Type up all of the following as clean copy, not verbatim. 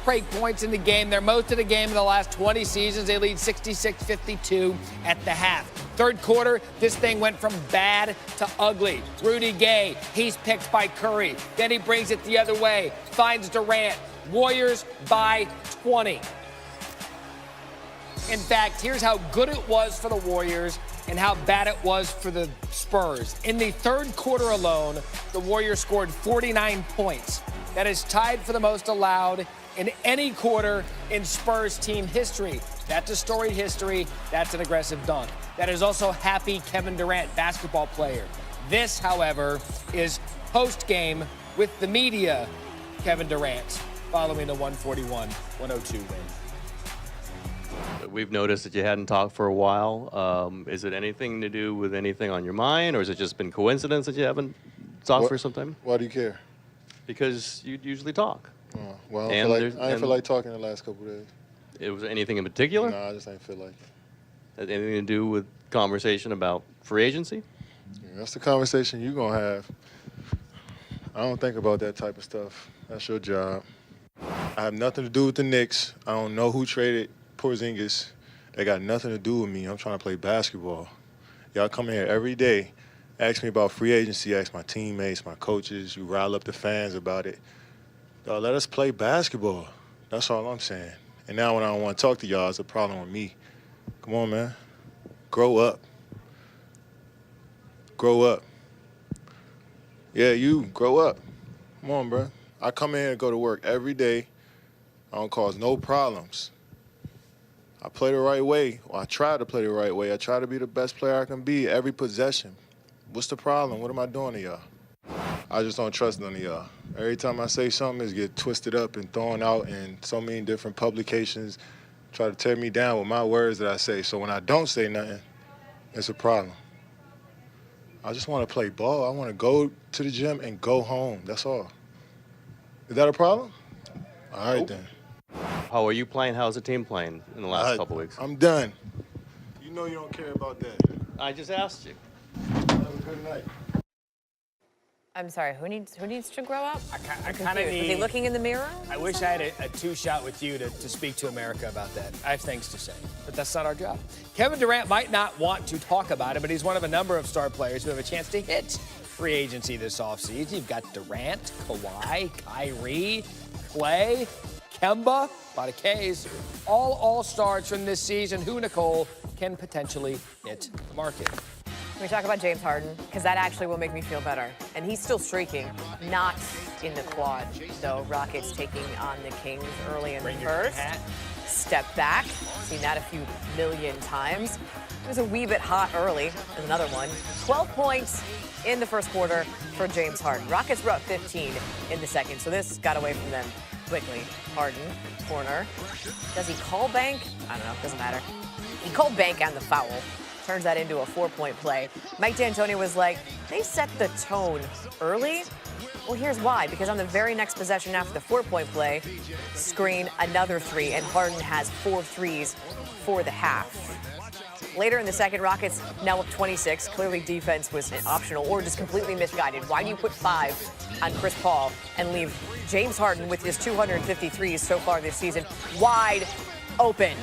break points in the game. They're most of the game in the last 20 seasons. They lead 66-52 at the half. Third quarter, this thing went from bad to ugly. Rudy Gay, he's picked by Curry. Then he brings it the other way, finds Durant. Warriors by 20. In fact, here's how good it was for the Warriors and how bad it was for the Spurs. In the third quarter alone, the Warriors scored 49 points. That is tied for the most allowed in any quarter in Spurs team history. That's a storied history. That's an aggressive dunk. That is also happy Kevin Durant, basketball player. This, however, is post-game with the media, Kevin Durant, following the 141-102 win. We've noticed that you hadn't talked for a while. Is it anything to do with anything on your mind, or has it just been coincidence that you haven't talked for some time? Why do you care? Because you usually talk. Oh, well, I didn't feel like talking the last couple of days. It was anything in particular? No, I just didn't feel like it. Had anything to do with conversation about free agency? Yeah, that's the conversation you're going to have. I don't think about that type of stuff. That's your job. I have nothing to do with the Knicks. I don't know who traded Porzingis. They got nothing to do with me. I'm trying to play basketball. Y'all come here every day, ask me about free agency, ask my teammates, my coaches. You rile up the fans about it. Let us play basketball. That's all I'm saying. And now when I don't want to talk to y'all, it's a problem with me. Come on, man. Grow up. Grow up. Yeah, you, grow up. Come on, bro. I come in and go to work every day. I don't cause no problems. I play the right way, or I try to play the right way. I try to be the best player I can be every possession. What's the problem? What am I doing to y'all? I just don't trust none of y'all. Every time I say something, it's get twisted up and thrown out in so many different publications, try to tear me down with my words that I say. So when I don't say nothing, it's a problem. I just want to play ball. I want to go to the gym and go home. That's all. Is that a problem? All right, then. How are you playing? How's the team playing in the last couple weeks? I'm done. You know you don't care about that. I just asked you. Have a good night. I'm sorry, who needs to grow up? I kind of need... Is he looking in the mirror? I wish I had a two-shot with you to speak to America about that. I have things to say, but that's not our job. Kevin Durant might not want to talk about it, but he's one of a number of star players who have a chance to hit free agency this offseason. You've got Durant, Kawhi, Kyrie, Clay, Kemba, a lot of Ks, all all-stars from this season who, Nicole, can potentially hit the market. Can we talk about James Harden? Because that actually will make me feel better. And he's still streaking, not in the quad, though. Rockets taking on the Kings early in the first. Step back. Seen that a few million times. It was a wee bit hot early. There's another one. 12 points in the first quarter for James Harden. Rockets were up 15 in the second, so this got away from them quickly. Harden, corner. Does he call bank? I don't know, doesn't matter. He called bank on the foul. Turns that into a 4-point play. Mike D'Antoni was like, they set the tone early. Well, here's why. Because on the very next possession after the 4-point play, screen, another three, and Harden has 4 threes for the half. Later in the second, Rockets now up 26. Clearly defense was optional or just completely misguided. Why do you put 5 on Chris Paul and leave James Harden with his 253s so far this season wide open?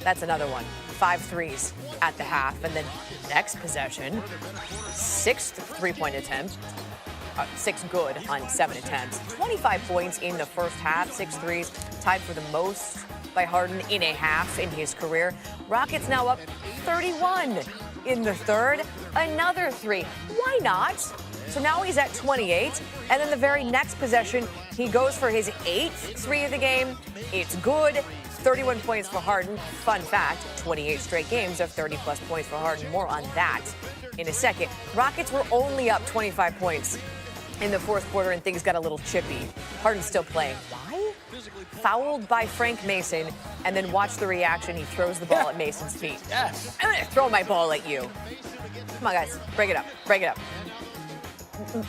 That's another one. 5 threes at the half. And then next possession, 6th three-point attempt. 6 good on 7 attempts. 25 points in the first half, 6 threes, tied for the most by Harden in a half in his career. Rockets now up 31 in the third. Another 3. Why not? So now he's at 28. And then the very next possession, he goes for his 8th 3 of the game. It's good. 31 points for Harden. Fun fact, 28 straight games of 30-plus points for Harden. More on that in a second. Rockets were only up 25 points in the fourth quarter, and things got a little chippy. Harden's still playing. Why? Fouled by Frank Mason, and then watch the reaction. He throws the ball at Mason's feet. Yes. I'm going to throw my ball at you. Come on, guys. Break it up. Break it up.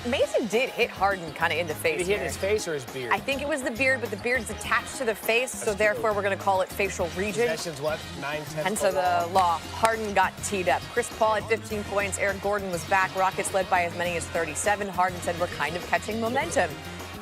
Mason did hit Harden kind of in the face. Did he hit his face or his beard? I think it was the beard, but the beard's attached to the face, so therefore we're going to call it facial region. Possessions, what? 9/10. Hence the law. Harden got teed up. Chris Paul had 15 points. Eric Gordon was back. Rockets led by as many as 37. Harden said, we're kind of catching momentum.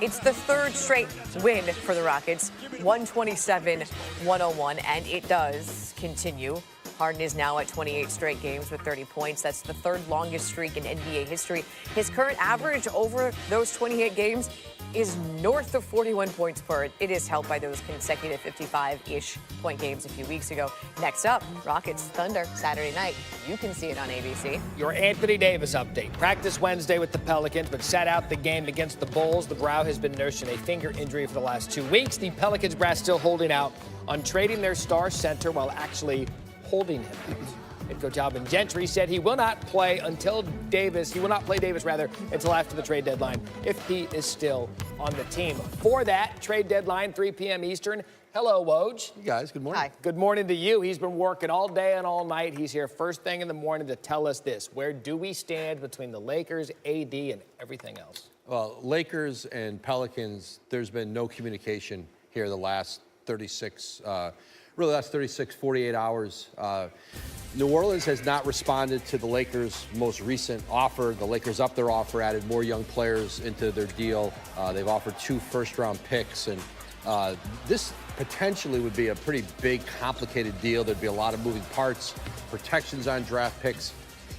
It's the third straight win for the Rockets, 127-101, and it does continue. Harden is now at 28 straight games with 30 points. That's the third longest streak in NBA history. His current average over those 28 games is north of 41 points per. It is helped by those consecutive 55-ish point games a few weeks ago. Next up, Rockets Thunder Saturday night. You can see it on ABC. Your Anthony Davis update. Practice Wednesday with the Pelicans, but sat out the game against the Bulls. The Brow has been nursing a finger injury for the last 2 weeks. The Pelicans brass still holding out on trading their star center while actually holding him out. Head coach Alvin Gentry said he will not play until Davis, until after the trade deadline if he is still on the team. For that trade deadline, 3 p.m. Eastern. Hello, Woj. You guys, good morning. Hi. Good morning to you. He's been working all day and all night. He's here first thing in the morning to tell us this. Where do we stand between the Lakers, AD, and everything else? Well, Lakers and Pelicans, there's been no communication here the last 48 hours. New Orleans has not responded to the Lakers' most recent offer. The Lakers upped their offer, added more young players into their deal. They've offered 2 first-round picks, and this potentially would be a pretty big, complicated deal. There'd be a lot of moving parts, protections on draft picks,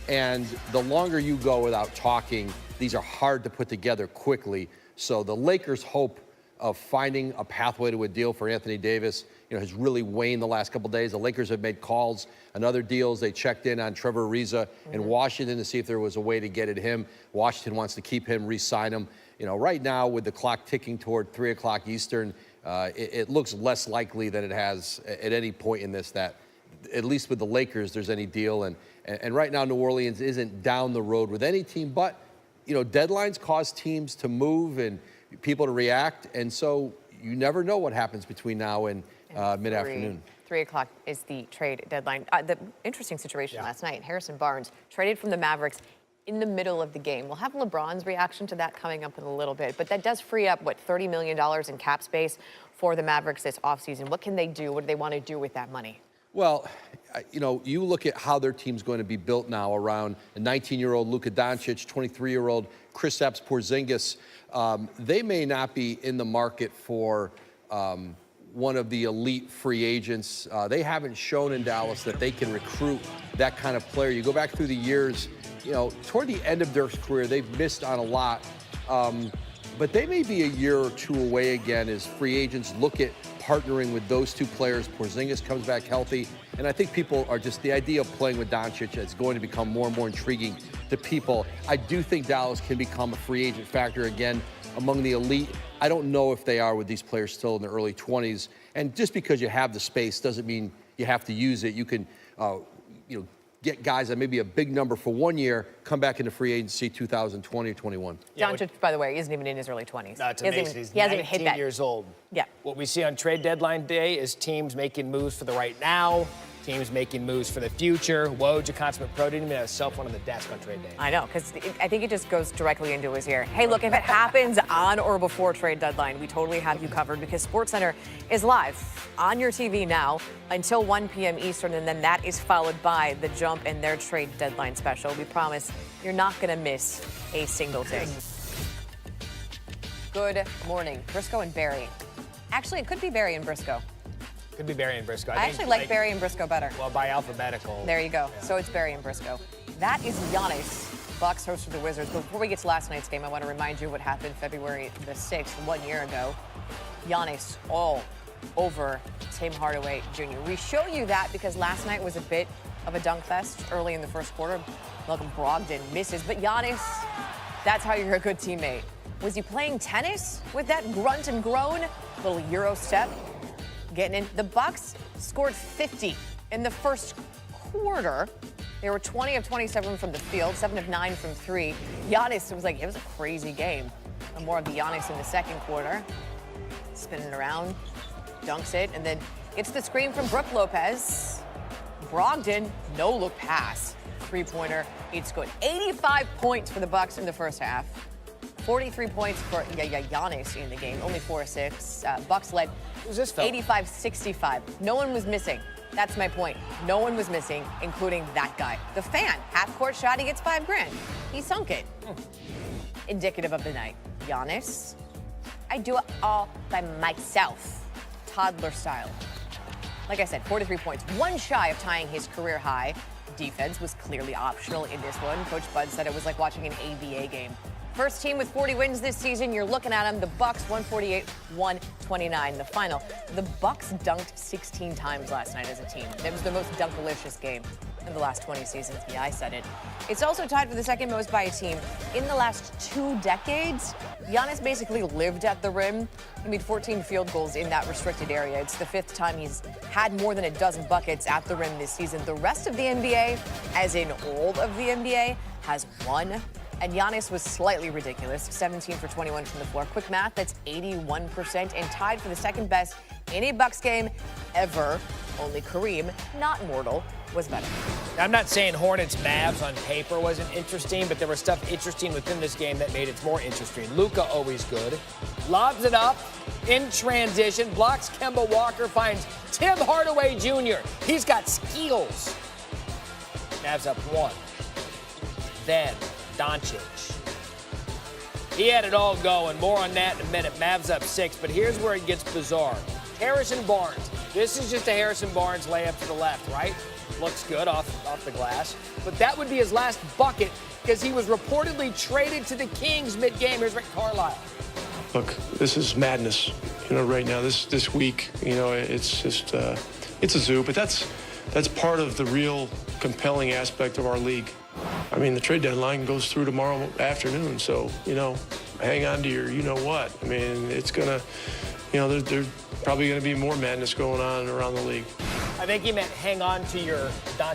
and the longer you go without talking, these are hard to put together quickly. So the Lakers' hope of finding a pathway to a deal for Anthony Davis, has really waned the last couple of days. The Lakers have made calls on other deals. They checked in on Trevor Ariza in Washington to see if there was a way to get at him. Washington wants to keep him, re-sign him. Right now with the clock ticking toward 3 o'clock Eastern, it looks less likely than it has at any point in this that, at least with the Lakers, there's any deal. And right now, New Orleans isn't down the road with any team, but, deadlines cause teams to move and people to react. And so you never know what happens between now and mid-afternoon. 3 o'clock is the trade deadline. The interesting situation last night, Harrison Barnes traded from the Mavericks in the middle of the game. We'll have LeBron's reaction to that coming up in a little bit, but that does free up, $30 million in cap space for the Mavericks this offseason. What can they do? What do they want to do with that money? Well, you look at how their team's going to be built now around a 19-year-old Luka Doncic, 23-year-old Kristaps Porzingis. They may not be in the market for one of the elite free agents. They haven't shown in Dallas that they can recruit that kind of player. You go back through the years, toward the end of their career, they've missed on a lot. But they may be a year or two away again as free agents look at partnering with those 2 players. Porzingis comes back healthy. And I think people are just, the idea of playing with Doncic is going to become more and more intriguing to people. I do think Dallas can become a free agent factor again among the elite. I don't know if they are with these players still in their early 20s. And just because you have the space doesn't mean you have to use it. You can, get guys that may be a big number for 1 year, come back into free agency 2020 or 21. Doncic, by the way, isn't even in his early 20s. That's amazing. He's he hasn't even hit 19 that. years old. Yeah. What we see on trade deadline day is teams making moves for the right now, teams making moves for the future. Woj, a consummate pro, didn't even have a cell phone on the desk on trade day. I know, because I think it just goes directly into his ear. Hey, look, if it happens on or before trade deadline, we totally have you covered because SportsCenter is live on your TV now until 1 p.m. Eastern, and then that is followed by The Jump and their trade deadline special. We promise you're not going to miss a single thing. Good morning, Briscoe and Barry. Actually, it could be Barry and Briscoe. Could be Barry and Briscoe. I actually like Barry and Briscoe better. Well, by alphabetical. There you go. Yeah. So it's Barry and Briscoe. That is Giannis. Bucks hosted the Wizards. But before we get to last night's game, I want to remind you what happened February the 6th, 1 year ago. Giannis all over Tim Hardaway Jr. We show you that because last night was a bit of a dunk fest early in the first quarter. Malcolm Brogdon misses, but Giannis, that's how you're a good teammate. Was he playing tennis with that grunt and groan? Little Euro step. Getting in. The Bucks scored 50 in the first quarter. They were 20 of 27 from the field, 7 of 9 from 3. Giannis, it was a crazy game. And more of the Giannis in the second quarter. Spinning around, dunks it, and then gets the screen from Brook Lopez. Brogdon, no look pass. 3-pointer, it's good. 85 points for the Bucks in the first half. 43 points for Giannis in the game, only 4 assists. Bucks led 85-65. No one was missing. That's my point. No one was missing, including that guy. The fan, half-court shot, he gets $5,000. He sunk it. Indicative of the night. Giannis, I do it all by myself, toddler style. Like I said, 43 points, one shy of tying his career high. Defense was clearly optional in this one. Coach Bud said it was like watching an ABA game. First team with 40 wins this season. You're looking at them. The Bucks 148-129. The final. The Bucks dunked 16 times last night as a team. It was the most dunkalicious game in the last 20 seasons. Yeah, I said it. It's also tied for the second most by a team in the last 2 decades. Giannis basically lived at the rim. He made 14 field goals in that restricted area. It's the 5th time he's had more than a dozen buckets at the rim this season. The rest of the NBA, as in all of the NBA, has 1. And Giannis was slightly ridiculous, 17 for 21 from the floor. Quick math, that's 81% and tied for the second best in a Bucks game ever. Only Kareem, not mortal, was better. I'm not saying Hornets Mavs on paper wasn't interesting, but there was stuff interesting within this game that made it more interesting. Luka always good. Lobs it up in transition, blocks Kemba Walker, finds Tim Hardaway Jr. He's got skills. Mavs up 1. Then Doncic. He had it all going. More on that in a minute. Mavs up 6, but here's where it gets bizarre. Harrison Barnes. This is just a Harrison Barnes layup to the left, right? Looks good off the glass. But that would be his last bucket because he was reportedly traded to the Kings mid-game. Here's Rick Carlisle. Look, this is madness, right now, this week, it's just, it's a zoo, but that's part of the real compelling aspect of our league. I mean, the trade deadline goes through tomorrow afternoon, so, hang on to your you-know-what. I mean, it's going to, there's probably going to be more madness going on around the league. I think he meant hang on to your Doncic.